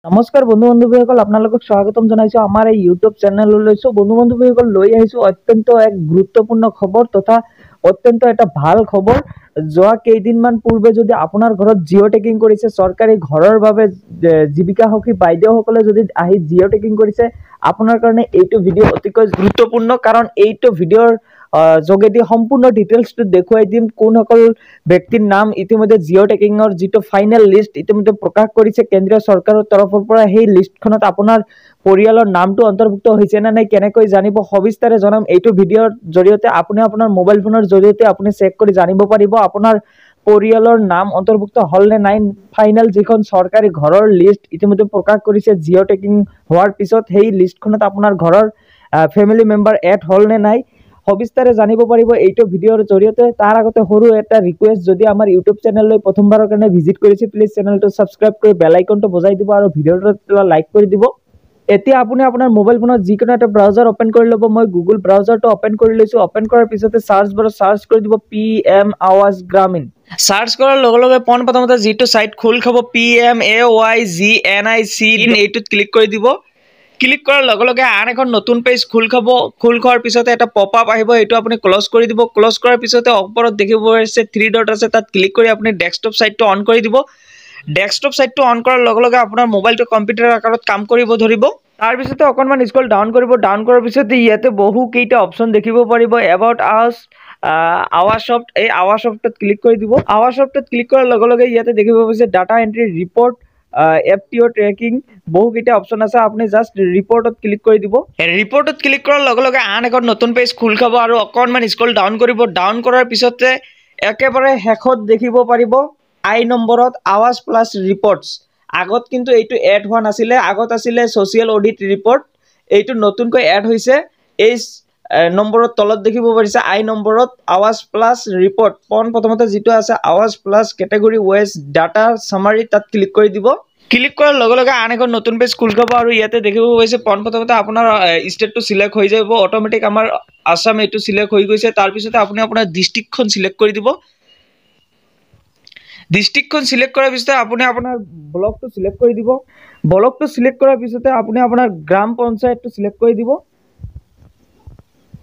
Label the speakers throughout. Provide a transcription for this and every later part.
Speaker 1: নমস্কাৰ বন্ধু বান্ধৱীসকল, আপোনালোকক স্বাগতম জনাইছো আমাৰ এই ইউটিউব চেনেললৈ। বন্ধু বান্ধৱীসকল, লৈ আহিছো অত্যন্ত এক গুৰুত্বপূৰ্ণ খবৰ তথা অত্যন্ত এটা ভাল খবৰ। যোৱা কেইদিনমান পূৰ্বে যদি আপোনাৰ ঘৰত জিঅ' টেকিং কৰিছে, চৰকাৰী ঘৰৰ বাবে জীৱিকা সখী বাইদেউসকলে যদি আহি জিঅ' টেকিং কৰিছে, আপোনাৰ কাৰণে এইটো ভিডিঅ' অতিকৈ গুৰুত্বপূৰ্ণ। কাৰণ এইটো ভিডিঅ'ৰ যোগেদি সম্পূৰ্ণ ডিটেইলছটো দেখুৱাই দিম। কোনসকল ব্যক্তিৰ নাম ইতিমধ্যে জিঅ' টেকিঙৰ যিটো ফাইনেল লিষ্ট ইতিমধ্যে প্ৰকাশ কৰিছে কেন্দ্ৰীয় চৰকাৰৰ তৰফৰ পৰা, সেই লিষ্টখনত আপোনাৰ পৰিয়ালৰ নামটো অন্তৰ্ভুক্ত হৈছে নে নাই কেনেকৈ জানিব, সবিস্তাৰে জনাম এইটো ভিডিঅ'ৰ জৰিয়তে। আপুনি আপোনাৰ মোবাইল ফোনৰ জৰিয়তে আপুনি চেক কৰি জানিব পাৰিব আপোনাৰ পৰিয়ালৰ নাম অন্তৰ্ভুক্ত হ'ল নে নাই। ফাইনেল যিখন চৰকাৰী ঘৰৰ লিষ্ট ইতিমধ্যে প্ৰকাশ কৰিছে জিঅ' টেকিং হোৱাৰ পিছত, সেই লিষ্টখনত আপোনাৰ ঘৰৰ ফেমিলি মেম্বাৰ এড হ'ল নে নাই সবিস্তাৰে জানিব পাৰিব এইটো ভিডিঅ'ৰ জৰিয়তে। তাৰ আগতে সৰু এটা ৰিকুৱেষ্ট, যদি আমাৰ ইউটিউব চেনেললৈ প্ৰথমবাৰৰ কাৰণে ভিজিট কৰিছে, প্লিজ চেনেলটো ছাবস্ক্ৰাইব কৰি বেল আইকনটো বজাই দিব আৰু ভিডিঅ'টো লাইক কৰি দিব। এতিয়া আপুনি আপোনাৰ মোবাইল ফোনত যিকোনো এটা ব্ৰাউজাৰ ওপেন কৰি ল'ব। মই গুগল ব্ৰাউজাৰটো ওপেন কৰি লৈছোঁ। ওপেন কৰাৰ পিছতে চাৰ্চ বাৰত চাৰ্চ কৰি দিব PM আৱাজ গ্ৰামীণ। চাৰ্চ কৰাৰ লগে লগে পোনপ্ৰথমতে যিটো ছাইট খোল খাব PMAYGNIC, এইটোত ক্লিক কৰি দিব। ক্লিক কৰাৰ লগে লগে আন এখন নতুন পেজ খোল খাব। খোল খোৱাৰ পিছতে এটা পপ আপ আহিব, এইটো আপুনি ক্লজ কৰি দিব। ক্লজ কৰাৰ পিছতে ওপৰত দেখিব পাৰিছে 3 ডট আছে, তাত ক্লিক কৰি আপুনি ডেস্কটপ ছাইটটো অন কৰি দিব। ডেস্কটপ ছাইটটো অন কৰাৰ লগে লগে আপোনাৰ মোবাইলটো কম্পিউটাৰৰ আকাৰত কাম কৰিব ধৰিব। তাৰপিছতে অকণমান স্ক্ৰল ডাউন কৰিব। ডাউন কৰাৰ পিছতে ইয়াতে বহুকেইটা অপশ্যন দেখিব পাৰিব। এবাউট আছ, আৱাজছফ্ট, এই আৱাজছফ্টত ক্লিক কৰি দিব। আৱাজছফ্টত ক্লিক কৰাৰ লগে লগে ইয়াতে দেখিব পাৰিছে data entry, report, FTO tracking, বহুকেইটা অপশ্যন আছে। আপুনি জাষ্ট ৰিপৰ্টত ক্লিক কৰি দিব। ৰিপৰ্টত ক্লিক কৰাৰ লগে লগে আন এখন নতুন পেজ খোল খাব আৰু অকণমান স্ক্ৰল ডাউন কৰিব। ডাউন কৰাৰ পিছতে একেবাৰে শেষত দেখিব পাৰিব আই নম্বৰত আৱাজ প্লাছ ৰিপৰ্টছ। আগত কিন্তু এইটো এড হোৱা নাছিলে, আগত আছিলে ছ'চিয়েল অডিট ৰিপৰ্ট, এইটো নতুনকৈ এড হৈছে। এই নম্বৰত তলত দেখিব পাৰিছে আই নম্বৰত আৱাজ প্লাছ ৰিপৰ্ট। পোনপ্ৰথমতে যিটো আছে আৱাজ plus category ways data summary, তাত ক্লিক কৰি দিব। ক্লিক কৰাৰ লগে লগে আন এখন নতুন পেজ খোল খাব আৰু ইয়াতে দেখিব পাৰিছে পোনপ্ৰথমতে আপোনাৰ ষ্টেটটো চিলেক্ট হৈ যাব অট'মেটিক। আমাৰ আছাম এইটো চিলেক্ট হৈ গৈছে। তাৰপিছতে আপুনি আপোনাৰ ডিষ্ট্ৰিক্টখন চিলেক্ট কৰি দিব। ডিষ্ট্ৰিক্টখন চিলেক্ট কৰাৰ পিছতে আপুনি আপোনাৰ ব্লকটো চিলেক্ট কৰি দিব। ব্লকটো চিলেক্ট কৰাৰ পিছতে আপুনি আপোনাৰ গ্ৰাম পঞ্চায়তটো চিলেক্ট কৰি দিব।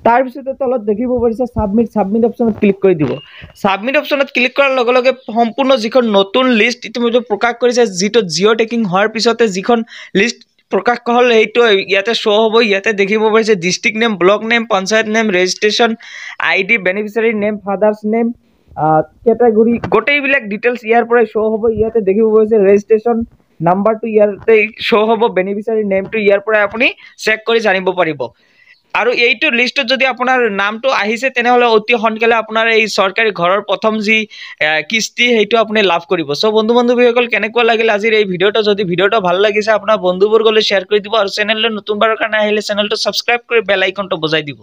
Speaker 1: তাৰপিছতে তলত দেখিব পাৰিছে ছাবমিট, ছাবমিট অপশ্যনত ক্লিক কৰি দিব। ছাবমিট অপশ্যনত ক্লিক কৰাৰ লগে লগে সম্পূৰ্ণ যিখন নতুন লিষ্ট ইতিমধ্যে প্ৰকাশ কৰিছে, যিটো জিঅ' টেকিং হোৱাৰ পিছতে যিখন লিষ্ট প্ৰকাশ হ'ল সেইটো ইয়াতে শ্ব' হ'ব। ইয়াতে দেখিব পাৰিছে district name, block name, panchayat name, registration ID, beneficiary name, father's name, category, গোটেইবিলাক ডিটেইলছ ইয়াৰ পৰাই শ্ব' হ'ব। ইয়াতে দেখিব পাৰিছে ৰেজিষ্ট্ৰেশ্যন নাম্বাৰটো ইয়াতে শ্ব' হ'ব, বেনিফিচিয়াৰী নেমটো ইয়াৰ পৰাই আপুনি চেক কৰি জানিব পাৰিব। আৰু এইটো লিষ্টত যদি আপোনাৰ নামটো আহিছে, তেনেহ'লে অতি সোনকালে আপোনাৰ এই চৰকাৰী ঘৰৰ প্ৰথম যি কিস্তি সেইটো আপুনি লাভ কৰিব। বন্ধু বান্ধৱীসকল, কেনেকুৱা লাগিল আজিৰ এই ভিডিঅ'টো? যদি ভিডিঅ'টো ভাল লাগিছে আপোনাৰ বন্ধুবৰ্গলৈ শ্বেয়াৰ কৰি দিব আৰু চেনেললৈ নতুনবাৰৰ কাৰণে আহিলে চেনেলটো ছাবস্ক্ৰাইব কৰি বেল আইকনটো বজাই দিব।